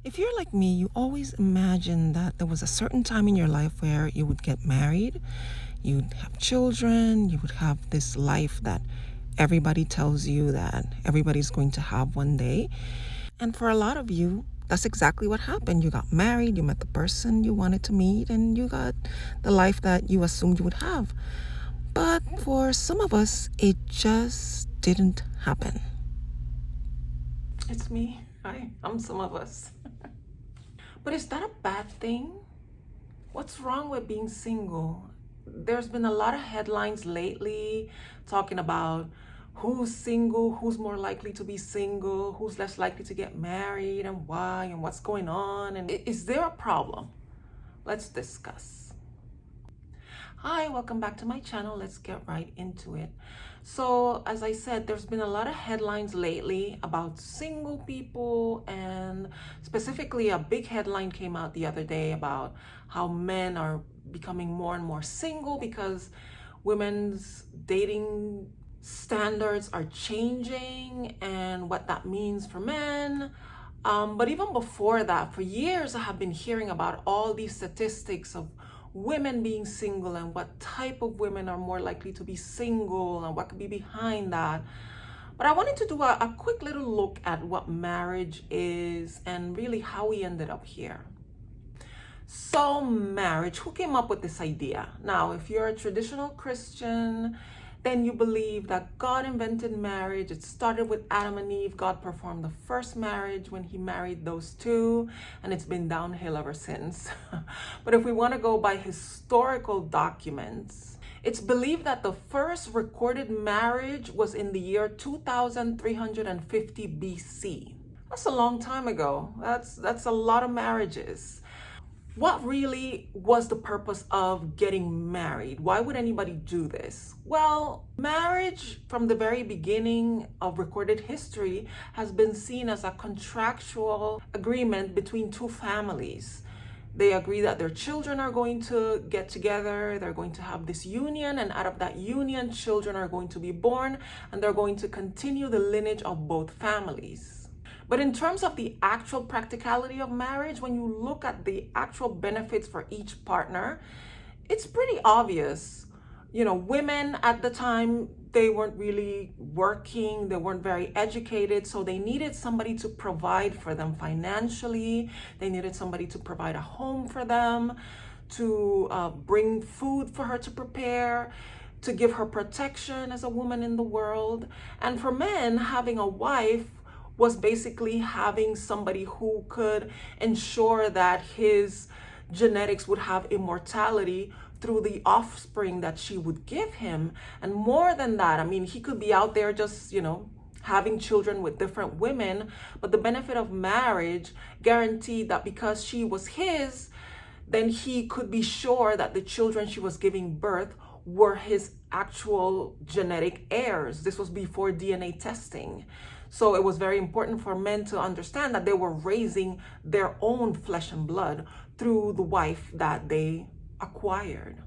If you're like me, you always imagine that there was a certain time in your life where you would get married, you'd have children, you would have this life that everybody tells you that everybody's going to have one day. And for a lot of you, that's exactly what happened. You got married, you met the person you wanted to meet, and you got the life that you assumed you would have. But for some of us, it just didn't happen. It's me. I'm some of us. But is that a bad thing? What's wrong with being single? There's been a lot of headlines lately talking about who's single, who's more likely to be single, who's less likely to get married, and why, and what's going on. And is there a problem? Let's discuss. Hi, welcome back to my channel. Let's get right into it. So, as I said, there's been a lot of headlines lately about single people, and specifically a big headline came out the other day about how men are becoming more and more single because women's dating standards are changing and what that means for men. But even before that, for years I have been hearing about all these statistics of women being single and what type of women are more likely to be single and what could be behind that. But I wanted to do a quick little look at what marriage is and really how we ended up here. So marriage, who came up with this idea? Now, if you're a traditional Christian, then you believe that God invented marriage. It started with Adam and Eve. God performed the first marriage when he married those two, and it's been downhill ever since. But if we want to go by historical documents, it's believed that the first recorded marriage was in the year 2350 BC. That's a long time ago. That's a lot of marriages. What really was the purpose of getting married? Why would anybody do this? Well, marriage from the very beginning of recorded history has been seen as a contractual agreement between two families. They agree that their children are going to get together, they're going to have this union, and out of that union, children are going to be born, and they're going to continue the lineage of both families. But in terms of the actual practicality of marriage, when you look at the actual benefits for each partner, it's pretty obvious. You know, women at the time, they weren't really working, they weren't very educated, so they needed somebody to provide for them financially. They needed somebody to provide a home for them, to bring food for her to prepare, to give her protection as a woman in the world. And for men, having a wife was basically having somebody who could ensure that his genetics would have immortality through the offspring that she would give him. And more than that, I mean, he could be out there just, having children with different women, but the benefit of marriage guaranteed that because she was his, then he could be sure that the children she was giving birth were his actual genetic heirs. This was before DNA testing. So it was very important for men to understand that they were raising their own flesh and blood through the wife that they acquired.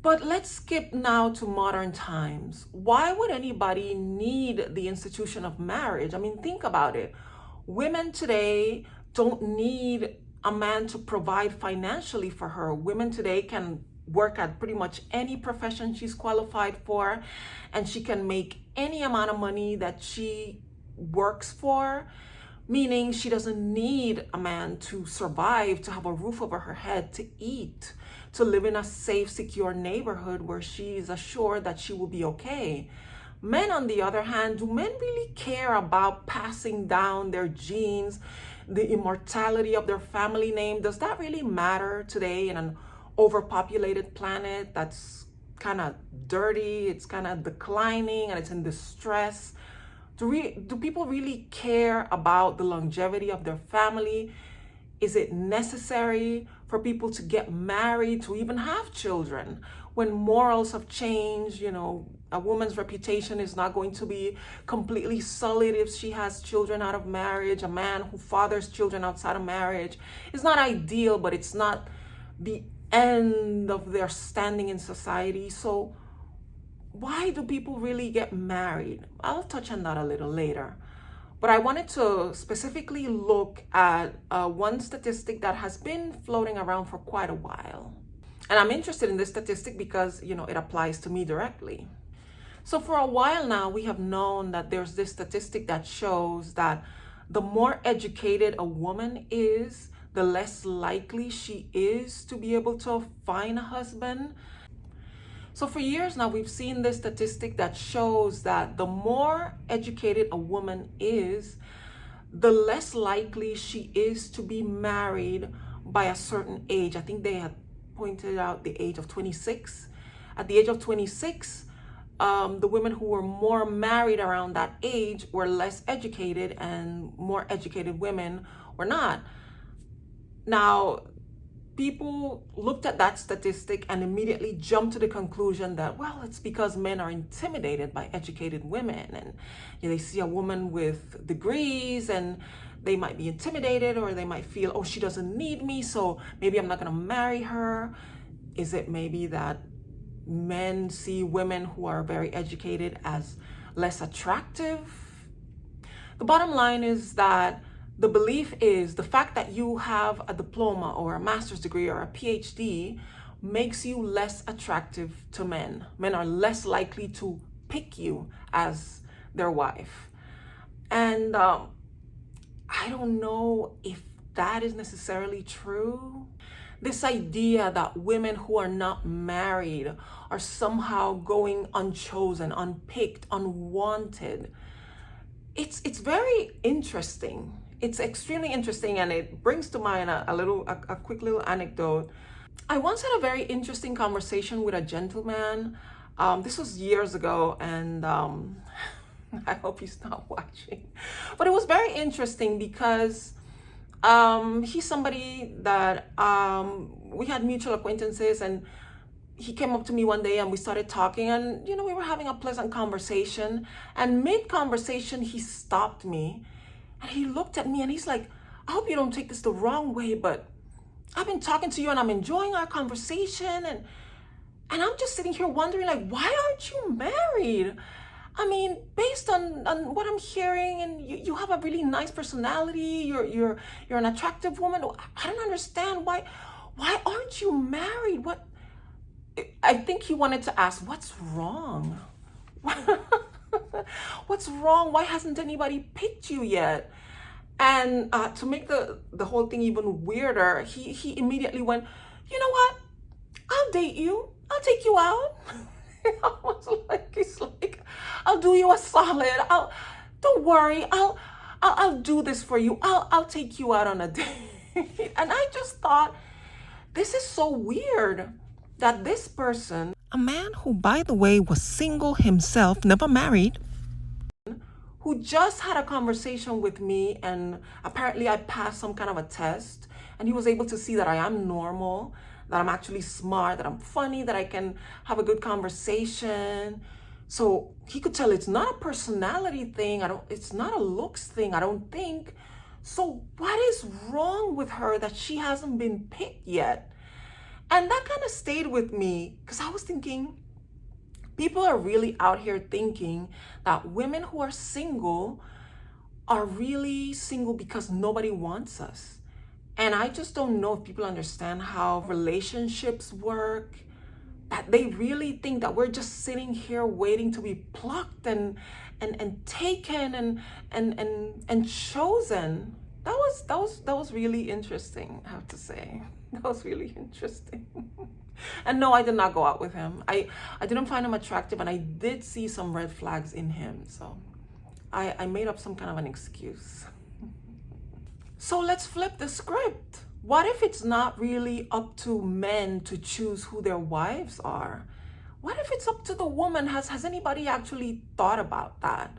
But let's skip now to modern times. Why would anybody need the institution of marriage? I mean, think about it. Women today don't need a man to provide financially for her. Women today can work at pretty much any profession she's qualified for, and she can make any amount of money that she works for, meaning she doesn't need a man to survive, to have a roof over her head, to eat, to live in a safe, secure neighborhood where she's assured that she will be okay. Men, on the other hand, do men really care about passing down their genes, the immortality of their family name? Does that really matter today in an overpopulated planet that's kind of dirty, it's kind of declining, and it's in distress? Do people really care about the longevity of their family? Is it necessary for people to get married, to even have children? When morals have changed, a woman's reputation is not going to be completely solid if she has children out of marriage. A man who fathers children outside of marriage is not ideal, but it's not the end of their standing in society. So why do people really get married? I'll touch on that a little later. But I wanted to specifically look at one statistic that has been floating around for quite a while. And I'm interested in this statistic because, it applies to me directly. So for a while now, we have known that there's this statistic that shows that the more educated a woman is, the less likely she is to be able to find a husband. So for years now, we've seen this statistic that shows that the more educated a woman is, the less likely she is to be married by a certain age. I think they had pointed out the age of 26. At the age of 26, the women who were more married around that age were less educated, and more educated women were not. Now, people looked at that statistic and immediately jumped to the conclusion that, well, it's because men are intimidated by educated women, and they see a woman with degrees and they might be intimidated, or they might feel, oh, she doesn't need me, so maybe I'm not going to marry her. Is it maybe that men see women who are very educated as less attractive? The bottom line is that the belief is the fact that you have a diploma or a master's degree or a PhD makes you less attractive to men. Men are less likely to pick you as their wife. And I don't know if that is necessarily true. This idea that women who are not married are somehow going unchosen, unpicked, unwanted. It's very interesting. It's extremely interesting, and it brings to mind a quick little anecdote. I once had a very interesting conversation with a gentleman. This was years ago, and I hope he's not watching. But it was very interesting because he's somebody that we had mutual acquaintances, and he came up to me one day and we started talking, and we were having a pleasant conversation, and mid-conversation he stopped me and he looked at me and he's like, I hope you don't take this the wrong way, but I've been talking to you and I'm enjoying our conversation, and I'm just sitting here wondering, like, why aren't you married? I mean, based on what I'm hearing, and you have a really nice personality, you're an attractive woman. I don't understand why aren't you married? What? I think he wanted to ask, what's wrong? What's wrong? Why hasn't anybody picked you yet? And to make the whole thing even weirder, he immediately went, you know what? I'll date you. I'll take you out. I was like, he's like, I'll do you a solid. Don't worry. I'll do this for you. I'll take you out on a date. And I just thought, this is so weird that this person, a man who, by the way, was single himself, never married, who just had a conversation with me, and apparently I passed some kind of a test, and he was able to see that I am normal, that I'm actually smart, that I'm funny, that I can have a good conversation. So he could tell it's not a personality thing. It's not a looks thing, I don't think. So what is wrong with her that she hasn't been picked yet? And that kind of stayed with me, because I was thinking, people are really out here thinking that women who are single are really single because nobody wants us. And I just don't know if people understand how relationships work, that they really think that we're just sitting here waiting to be plucked and taken and chosen. That was really interesting, I have to say. That was really interesting. And no, I did not go out with him. I didn't find him attractive, and I did see some red flags in him. So I made up some kind of an excuse. So let's flip the script. What if it's not really up to men to choose who their wives are? What if it's up to the woman? Has anybody actually thought about that?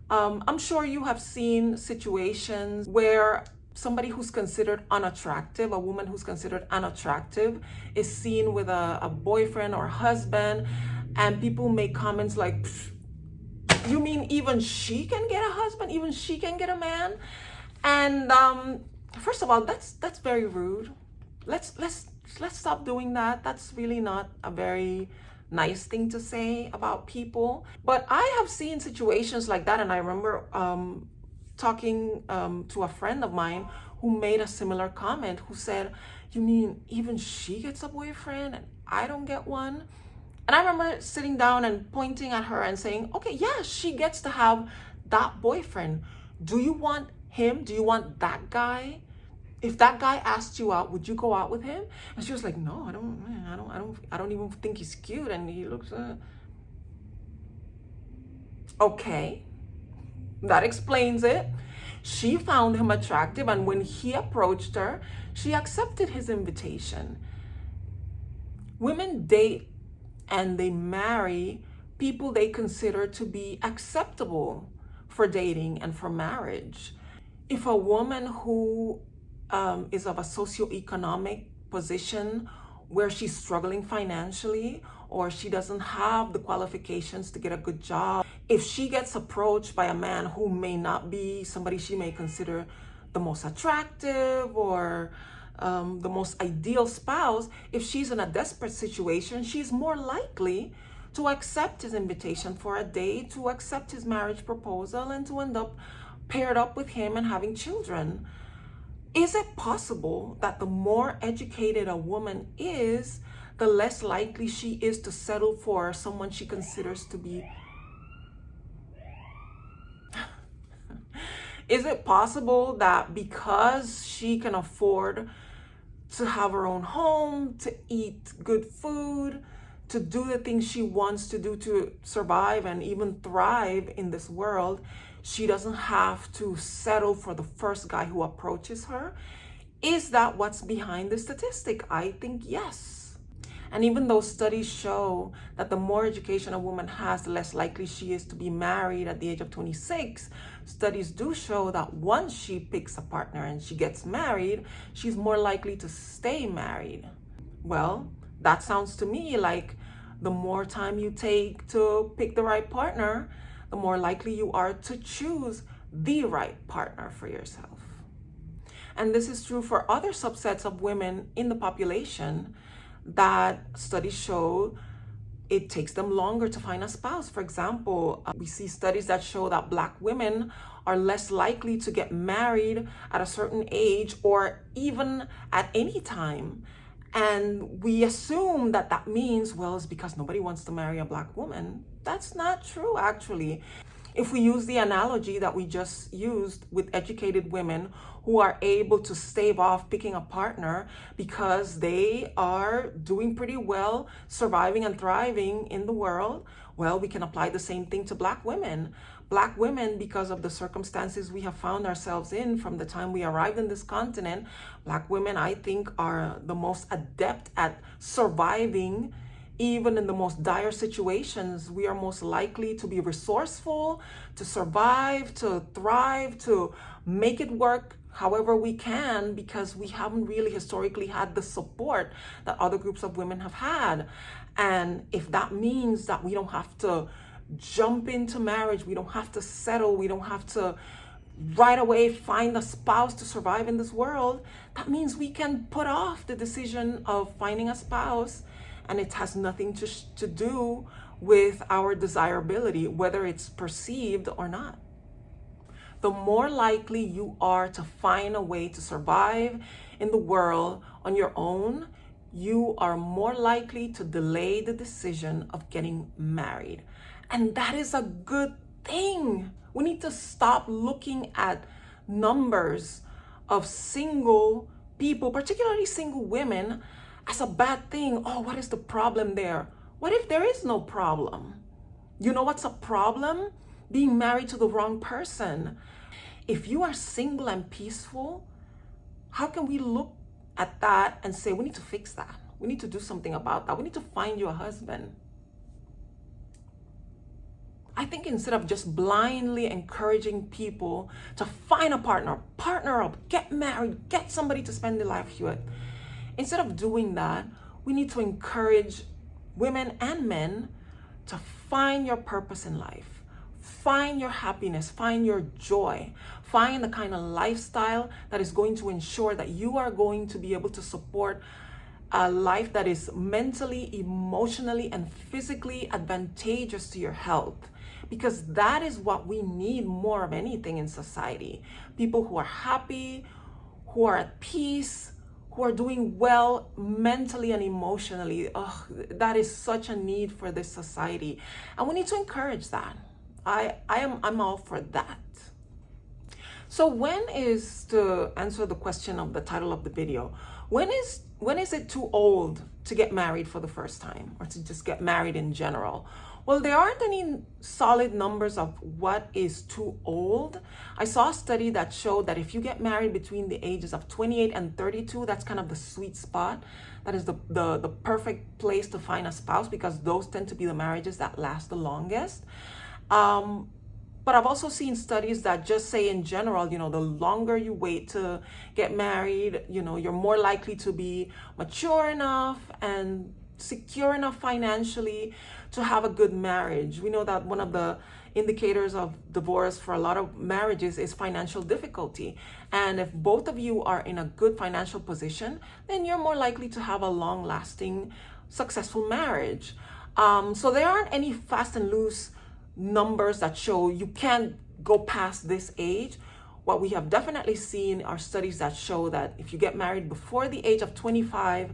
I'm sure you have seen situations where somebody who's considered unattractive, a woman who's considered unattractive, is seen with a boyfriend or husband, and people make comments like, you mean even she can get a husband? Even she can get a man? And first of all, that's very rude. Let's stop doing that. That's really not a very nice thing to say about people. But I have seen situations like that, and I remember talking to a friend of mine who made a similar comment, who said, you mean even she gets a boyfriend and I don't get one? And I remember sitting down and pointing at her and saying, okay, yeah, she gets to have that boyfriend. Do you want him? Do you want that guy? If that guy asked you out, would you go out with him? And she was like, no, I don't even think he's cute, and he looks okay. That explains it. She found him attractive, and when he approached her, she accepted his invitation. Women date and they marry people they consider to be acceptable for dating and for marriage. If a woman who is of a socioeconomic position where she's struggling financially, or she doesn't have the qualifications to get a good job, if she gets approached by a man who may not be somebody she may consider the most attractive or the most ideal spouse, if she's in a desperate situation, she's more likely to accept his invitation for a date, to accept his marriage proposal, and to end up paired up with him and having children. Is it possible that the more educated a woman is, the less likely she is to settle for someone she considers to be? Is it possible that because she can afford to have her own home, to eat good food, to do the things she wants to do to survive and even thrive in this world, she doesn't have to settle for the first guy who approaches her? Is that what's behind the statistic? I think yes. And even though studies show that the more education a woman has, the less likely she is to be married at the age of 26, studies do show that once she picks a partner and she gets married, she's more likely to stay married. Well, that sounds to me like the more time you take to pick the right partner, the more likely you are to choose the right partner for yourself. And this is true for other subsets of women in the population that studies show it takes them longer to find a spouse. For example, we see studies that show that Black women are less likely to get married at a certain age or even at any time. And we assume that that means, well, it's because nobody wants to marry a Black woman. That's not true, actually. If we use the analogy that we just used with educated women who are able to stave off picking a partner because they are doing pretty well, surviving and thriving in the world, well, we can apply the same thing to Black women. Black women, because of the circumstances we have found ourselves in from the time we arrived in this continent, Black women, I think, are the most adept at surviving. Even in the most dire situations, we are most likely to be resourceful, to survive, to thrive, to make it work however we can, because we haven't really historically had the support that other groups of women have had. And if that means that we don't have to jump into marriage, we don't have to settle, we don't have to right away find a spouse to survive in this world, that means we can put off the decision of finding a spouse. And it has nothing to do with our desirability, whether it's perceived or not. The more likely you are to find a way to survive in the world on your own, you are more likely to delay the decision of getting married. And that is a good thing. We need to stop looking at numbers of single people, particularly single women, as a bad thing. Oh, what is the problem there? What if there is no problem? You know what's a problem? Being married to the wrong person. If you are single and peaceful, how can we look at that and say, we need to fix that? We need to do something about that. We need to find you a husband. I think instead of just blindly encouraging people to find a partner up, get married, get somebody to spend their life with, instead of doing that, we need to encourage women and men to find your purpose in life, find your happiness, find your joy, find the kind of lifestyle that is going to ensure that you are going to be able to support a life that is mentally, emotionally, and physically advantageous to your health. because that is what we need more of anything in society. People who are happy, who are at peace, who are doing well mentally and emotionally. Oh, that is such a need for this society, and we need to encourage that. I'm all for that. So to answer the question of the title of the video, when is it too old to get married for the first time, or to just get married in general? Well, there aren't any solid numbers of what is too old. I saw a study that showed that if you get married between the ages of 28 and 32, that's kind of the sweet spot. That is the perfect place to find a spouse, because those tend to be the marriages that last the longest. But I've also seen studies that just say in general, the longer you wait to get married, you're more likely to be mature enough and secure enough financially to have a good marriage. We know that one of the indicators of divorce for a lot of marriages is financial difficulty. And if both of you are in a good financial position, then you're more likely to have a long-lasting, successful marriage. So there aren't any fast and loose numbers that show you can't go past this age. What we have definitely seen are studies that show that if you get married before the age of 25,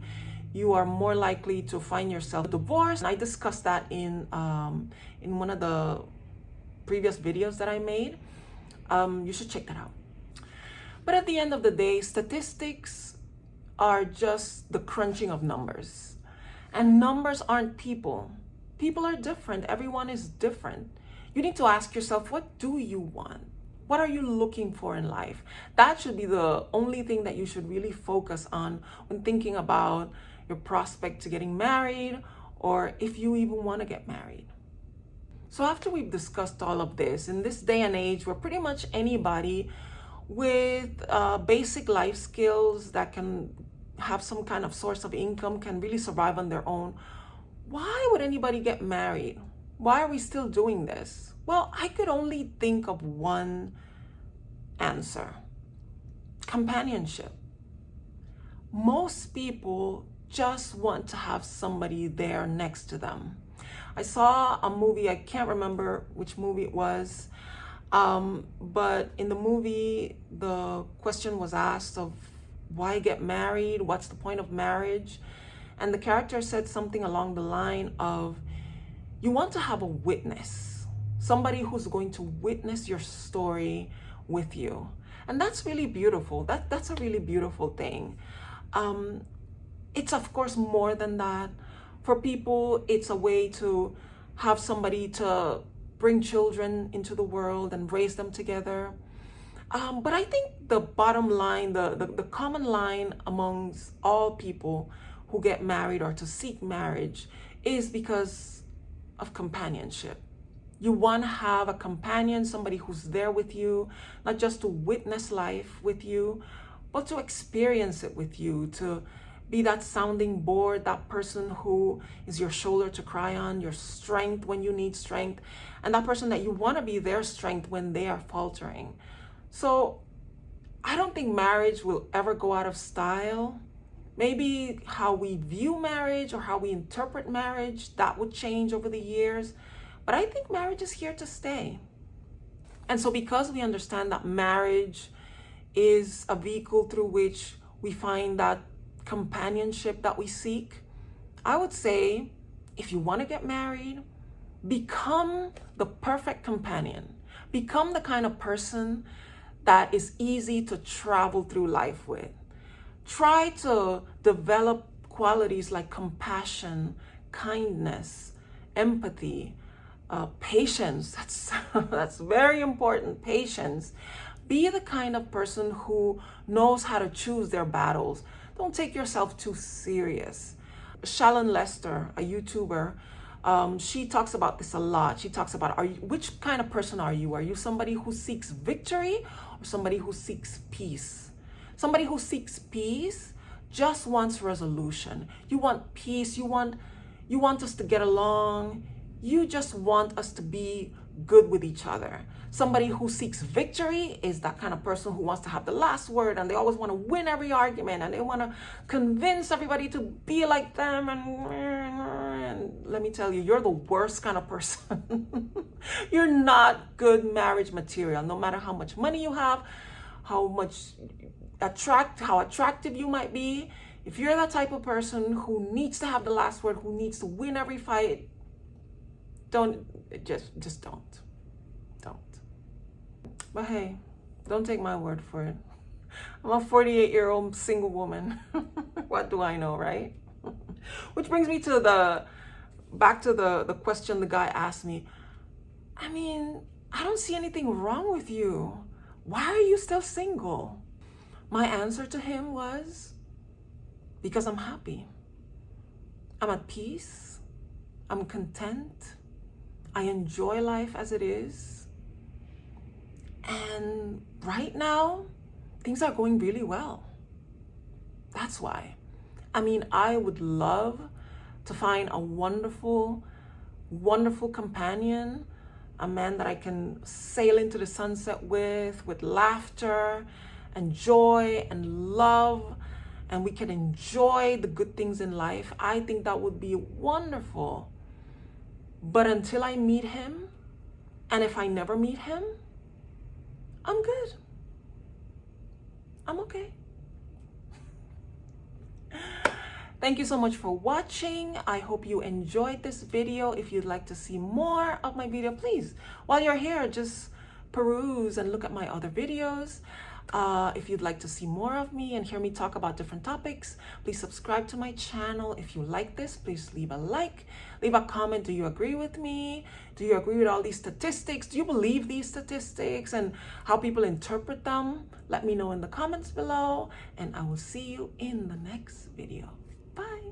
you are more likely to find yourself divorced. And I discussed that in one of the previous videos that I made. You should check that out. But at the end of the day, statistics are just the crunching of numbers. And numbers aren't people. People are different. Everyone is different. You need to ask yourself, what do you want? What are you looking for in life? That should be the only thing that you should really focus on when thinking about your prospect to getting married, or if you even want to get married. So after we've discussed all of this, in this day and age where pretty much anybody with basic life skills that can have some kind of source of income can really survive on their own, why would anybody get married? Why are we still doing this? Well, I could only think of one answer: companionship. Most people just want to have somebody there next to them. I saw a movie, I can't remember which movie it was, but in the movie, the question was asked of why get married? What's the point of marriage? And the character said something along the line of, you want to have a witness, somebody who's going to witness your story with you. And that's really beautiful. That's a really beautiful thing. It's of course more than that. For people, it's a way to have somebody to bring children into the world and raise them together. But I think the bottom line, the common line amongst all people who get married or to seek marriage is because of companionship. You want to have a companion, somebody who's there with you, not just to witness life with you, but to experience it with you, to be that sounding board, that person who is your shoulder to cry on, your strength when you need strength, and that person that you want to be their strength when they are faltering. So I don't think marriage will ever go out of style. Maybe how we view marriage or how we interpret marriage, that would change over the years. But I think marriage is here to stay. And so because we understand that marriage is a vehicle through which we find that companionship that we seek, I would say, if you want to get married, become the perfect companion. Become the kind of person that is easy to travel through life with. Try to develop qualities like compassion, kindness, empathy, patience. That's very important. Patience. Be the kind of person who knows how to choose their battles. Don't take yourself too serious. Shalon Lester, a YouTuber, she talks about this a lot. She talks about, which kind of person are you? Are you somebody who seeks victory or somebody who seeks peace? Somebody who seeks peace just wants resolution. You want peace. You want us to get along. You just want us to be good with each other. Somebody who seeks victory is that kind of person who wants to have the last word, and they always want to win every argument, and they want to convince everybody to be like them. And let me tell you, you're the worst kind of person. You're not good marriage material, no matter how much money you have, how attractive you might be. If you're that type of person who needs to have the last word, who needs to win every fight, just don't. But hey, don't take my word for it. I'm a 48-year-old single woman. What do I know, right? Which brings me to back to the question the guy asked me. I mean, I don't see anything wrong with you. Why are you still single? My answer to him was, because I'm happy. I'm at peace. I'm content. I enjoy life as it is. And right now, things are going really well. That's why. I mean, I would love to find a wonderful, wonderful companion, a man that I can sail into the sunset with laughter and joy and love, and we can enjoy the good things in life. I think that would be wonderful. But until I meet him, and if I never meet him, I'm good. I'm okay. Thank you so much for watching. I hope you enjoyed this video. If you'd like to see more of my video, please, while you're here, just peruse and look at my other videos. If you'd like to see more of me and hear me talk about different topics, please subscribe to my channel. If you like this, please leave a like, leave a comment. Do you agree with me? Do you agree with all these statistics? Do you believe these statistics and how people interpret them? Let me know in the comments below, and I will see you in the next video. Bye.